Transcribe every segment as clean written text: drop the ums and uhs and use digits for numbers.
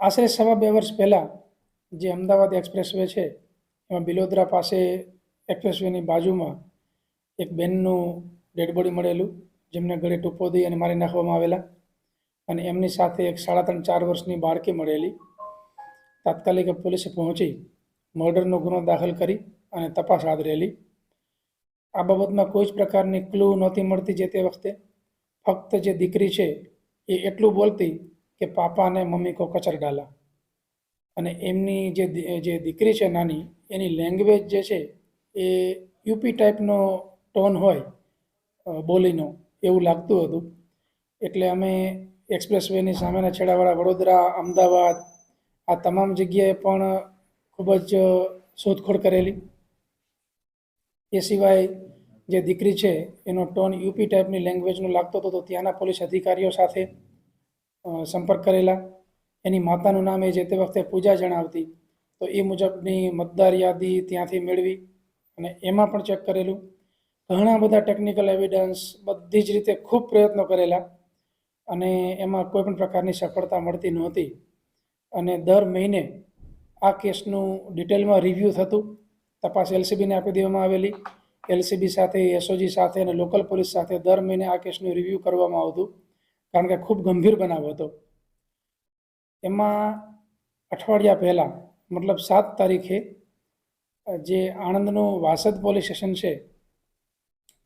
આશરે સવા 2 વર્ષ પહેલાં જે અમદાવાદ એક્સપ્રેસવે છે એમાં બિલોદરા પાસે એક્સપ્રેસવેની બાજુમાં એક બેનનું ડેડ બોડી મળેલું, જેમને ગળે ટૂંપો દઈ અને મારી નાખવામાં આવેલા અને એમની સાથે એક 3.5-4 વર્ષની બાળકી મળેલી. તાત્કાલિક પોલીસે પહોંચી મર્ડરનો ગુનો દાખલ કરી અને તપાસ હાથ ધરેલી. આ બાબતમાં કોઈ જ પ્રકારની ક્લૂ નહોતી મળતી. જે તે વખતે ફક્ત જે દીકરી છે એ એટલું બોલતી કે પાપા ને મમ્મી કો કચર ડાલા, અને એમની જે દીકરી છે નાની, એની લેંગ્વેજ જે છે એ યુપી ટાઈપનો ટોન હોય બોલીનો, એવું લાગતું હતું. એટલે અમે એક્સપ્રેસવેની સામેના છેડાવાળા વડોદરા, અમદાવાદ આ તમામ જગ્યાએ પણ ખૂબ જ શોધખોળ કરેલી. એ સિવાય જે દીકરી છે એનો ટોન યુપી ટાઈપની લેંગ્વેજનો લાગતો હતો, તો ત્યાંના પોલીસ અધિકારીઓ સાથે સંપર્ક કરેલા. એની માતાનું નામ એ જે તે વખતે પૂજા જણાવતી, તો એ મુજબની મતદાર યાદી ત્યાંથી મેળવી અને એમાં પણ ચેક કરેલું. ઘણા બધા ટેકનિકલ એવિડન્સ બધી જ રીતે ખૂબ પ્રયત્નો કરેલા અને એમાં કોઈ પણ પ્રકારની સફળતા મળતી નહોતી. અને દર મહિને આ કેસનું ડિટેલમાં રિવ્યૂ થતું. તપાસ એલસીબીને આપી દેવામાં આવેલી. એલસીબી સાથે, એસઓજી સાથે અને લોકલ પોલીસ સાથે દર મહિને આ કેસનું રિવ્યૂ કરવામાં આવતું, કારણ કે ખૂબ ગંભીર બનાવ હતો. એમાં અઠવાડિયા પહેલાં, મતલબ 7 તારીખે જે આણંદનું વાસદ પોલીસ સ્ટેશન છે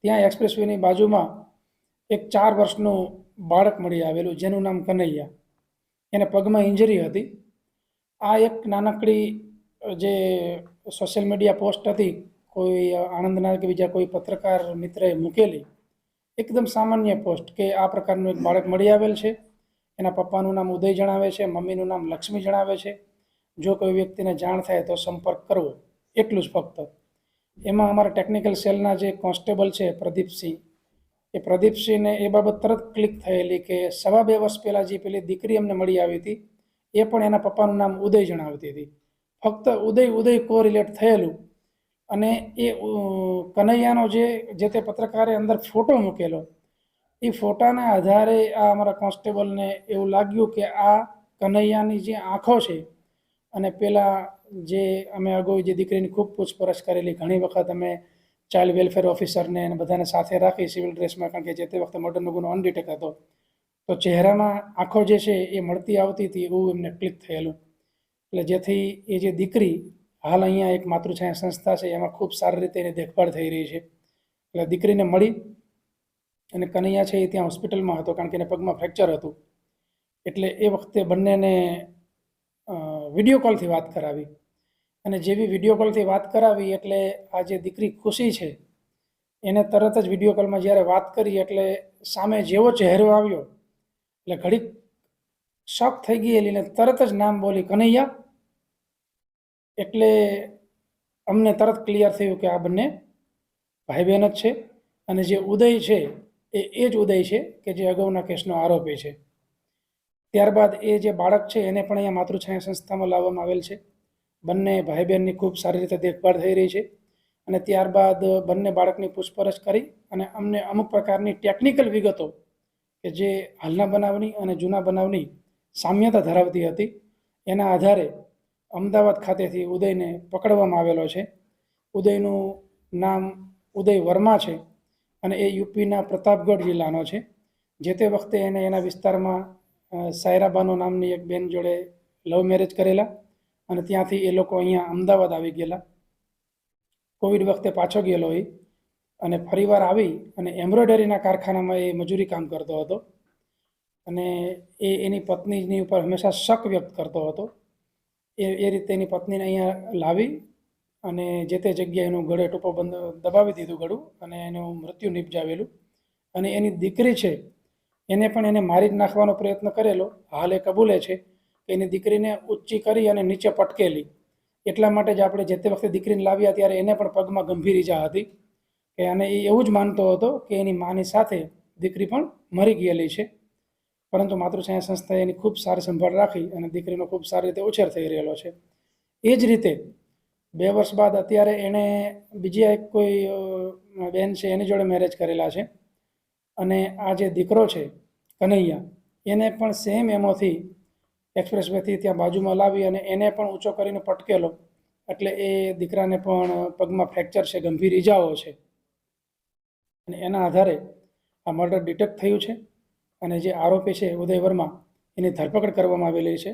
ત્યાં એક્સપ્રેસવેની બાજુમાં એક 4 વર્ષનું બાળક મળી આવેલું, જેનું નામ કનૈયા. એને પગમાં ઇન્જરી હતી. આ એક નાનકડી જે સોશિયલ મીડિયા પોસ્ટ હતી, કોઈ આણંદના કે બીજા કોઈ પત્રકાર મિત્રએ મૂકેલી, એકદમ સામાન્ય પોસ્ટ કે આ પ્રકારનું એક બાળક મળી આવેલ છે. એના પપ્પાનું નામ ઉદય જણાવે છે, મમ્મીનું નામ લક્ષ્મી જણાવે છે. જો કોઈ વ્યક્તિને જાણ થાય તો સંપર્ક કરવો, એટલું જ ફક્ત. એમાં અમારા ટેકનિકલ સેલના જે કોન્સ્ટેબલ છે પ્રદીપસિંહ, એ પ્રદીપસિંહને એ બાબત તરત ક્લિક થયેલી કે સવા 2 વર્ષ પહેલાં જે પેલી દીકરી અમને મળી આવી હતી એ પણ એના પપ્પાનું નામ ઉદય જણાવતી હતી. ફક્ત ઉદય કોરિલેટ થયેલું. અને એ કનૈયાનો જે તે પત્રકારે અંદર ફોટો મૂકેલો, એ ફોટાના આધારે આ અમારા કોન્સ્ટેબલને એવું લાગ્યું કે આ કનૈયાની જે આંખો છે, અને પેલા જે અમે અગાઉ જે દીકરીની ખૂબ પૂછપરછ કરેલી, ઘણી વખત અમે ચાઇલ્ડ વેલફેર ઓફિસરને અને બધાને સાથે રાખી સિવિલ ડ્રેસમાં, કારણ કે જે તે વખતે મર્ડરનો ગુનો અનડિટેક હતો, તો ચહેરામાં આંખો જે છે એ મળતી આવતી હતી, એવું એમને ક્લિક થયેલું. એટલે જેથી એ જે દીકરી હાલ અહીંયા એક માતૃછાયા સંસ્થા છે એમાં ખૂબ સારી રીતે એની દેખભાળ થઈ રહી છે. એટલે દીકરીને મળી અને કનૈયા છે એ ત્યાં હોસ્પિટલમાં હતો, કારણ કે એને પગમાં ફ્રેક્ચર હતું. એટલે એ વખતે બંનેને વિડીયો કોલથી વાત કરાવી, અને જેવી વિડીયો કોલથી વાત કરાવી એટલે આ જે દીકરી ખુશી છે એને તરત જ વિડીયો કોલમાં જ્યારે વાત કરી એટલે સામે જેવો ચહેરો આવ્યો એટલે ઘડીક શોક થઈ ગયેલી ને તરત જ નામ બોલી, કનૈયા. એટલે અમને તરત ક્લિયર થયું કે આ બંને ભાઈ બહેન જ છે, અને જે ઉદય છે એ જ ઉદય છે કે જે અગાઉના કેસનો આરોપી છે. ત્યારબાદ એ જે બાળક છે એને પણ અહીંયા માતૃછાયા સંસ્થામાં લાવવામાં આવેલ છે. બંને ભાઈ બહેનની ખૂબ સારી રીતે દેખભાળ થઈ રહી છે. અને ત્યારબાદ બંને બાળકની પૂછપરછ કરી અને અમને અમુક પ્રકારની ટેકનિકલ વિગતો કે જે હાલના બનાવની અને જૂના બનાવની સામ્યતા ધરાવતી હતી, એના આધારે અમદાવાદ ખાતેથી ઉદયને પકડવામાં આવેલો છે. ઉદયનું નામ ઉદય વર્મા છે અને એ યુપીના પ્રતાપગઢ જિલ્લાનો છે. જે તે વખતે એને એના વિસ્તારમાં સાયરાબાનો નામની એક બેન જોડે લવ મેરેજ કરેલા અને ત્યાંથી એ લોકો અહીંયા અમદાવાદ આવી ગયેલા. કોવિડ વખતે પાછો ગયેલો એ, અને ફરીવાર આવી અને એમ્બ્રોઇડરીના કારખાનામાં એ મજૂરી કામ કરતો હતો. અને એની પત્નીની ઉપર હંમેશા શક વ્યક્ત કરતો હતો. એ રીતે એની પત્નીને અહીંયા લાવી અને જે તે જગ્યાએ એનું ગળે ટૂંપો દબાવી દીધું ગળું, અને એનું મૃત્યુ નિપજાવેલું. અને એની દીકરી છે એને પણ એને મારી જ નાખવાનો પ્રયત્ન કરેલો. હાલ એ કબૂલે છે કે એની દીકરીને ઊંચી કરી અને નીચે પટકેલી. એટલા માટે જ આપણે જે તે વખતે દીકરીને લાવ્યા ત્યારે એને પણ પગમાં ગંભીર ઈજા હતી, કે અને એ એવું જ માનતો હતો કે એની માની સાથે દીકરી પણ મરી ગયેલી છે. પરંતુ માતૃછાયા સંસ્થાએ એની ખૂબ સારી સંભાળ રાખી અને દીકરીનો ખૂબ સારી રીતે ઉછેર થઈ રહેલો છે. એ જ રીતે 2 વર્ષ બાદ અત્યારે એણે બીજી એક કોઈ બેન છે એની જોડે મેરેજ કરેલા છે. અને આ જે દીકરો છે કનૈયા, એને પણ સેમ એમોથી એક્સપ્રેસ વેથી ત્યાં બાજુમાં લાવી અને એને પણ ઊંચો કરીને પટકેલો, એટલે એ દીકરાને પણ પગમાં ફ્રેક્ચર છે, ગંભીર ઈજાઓ છે, અને એના આધારે આ મર્ડર ડિટેક્ટ થયું છે. અને જે આરોપી છે ઉદય વર્મા, એની ધરપકડ કરવામાં આવેલી છે.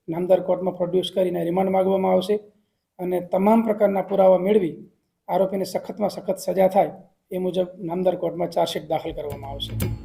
નામદાર કોર્ટમાં પ્રોડ્યુસ કરીને રિમાન્ડ માંગવામાં આવશે અને તમામ પ્રકારના પુરાવા મેળવી આરોપીને સખતમાં સખત સજા થાય એ મુજબ નામદાર કોર્ટમાં ચાર્જશીટ દાખલ કરવામાં આવશે.